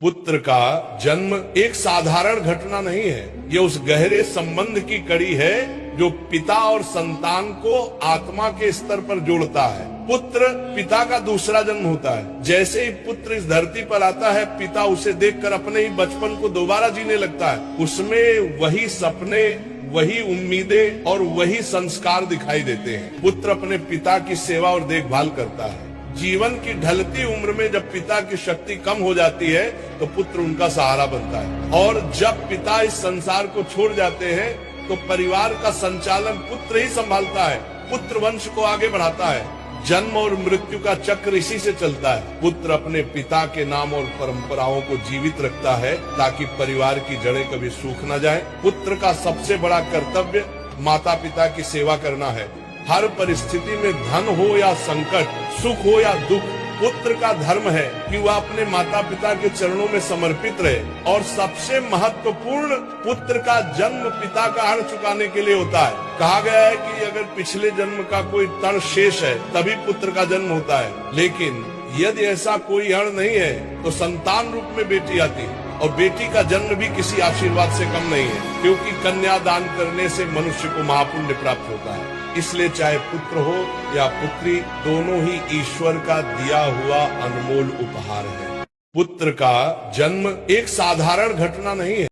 पुत्र का जन्म एक साधारण घटना नहीं है, ये उस गहरे संबंध की कड़ी है जो पिता और संतान को आत्मा के स्तर पर जोड़ता है। पुत्र पिता का दूसरा जन्म होता है। जैसे ही पुत्र इस धरती पर आता है, पिता उसे देखकर अपने ही बचपन को दोबारा जीने लगता है। उसमें वही सपने, वही उम्मीदें और वही संस्कार दिखाई देते हैं। पुत्र अपने पिता की सेवा और देखभाल करता है। जीवन की ढलती उम्र में जब पिता की शक्ति कम हो जाती है तो पुत्र उनका सहारा बनता है, और जब पिता इस संसार को छोड़ जाते हैं तो परिवार का संचालन पुत्र ही संभालता है। पुत्र वंश को आगे बढ़ाता है। जन्म और मृत्यु का चक्र इसी से चलता है। पुत्र अपने पिता के नाम और परंपराओं को जीवित रखता है ताकि परिवार की जड़ें कभी सूख न जाए। पुत्र का सबसे बड़ा कर्तव्य माता पिता की सेवा करना है। हर परिस्थिति में धन हो या संकट, सुख हो या दुख, पुत्र का धर्म है कि वह अपने माता पिता के चरणों में समर्पित रहे। और सबसे महत्वपूर्ण, पुत्र का जन्म पिता का ऋण चुकाने के लिए होता है। कहा गया है कि अगर पिछले जन्म का कोई तण शेष है तभी पुत्र का जन्म होता है, लेकिन यदि ऐसा कोई ऋण नहीं है तो संतान रूप में बेटी आती है, और बेटी का जन्म भी किसी आशीर्वाद से कम नहीं है, क्योंकि कन्या दान करने से मनुष्य को महापुण्य प्राप्त होता है। इसलिए चाहे पुत्र हो या पुत्री, दोनों ही ईश्वर का दिया हुआ अनमोल उपहार है। पुत्र का जन्म एक साधारण घटना नहीं है।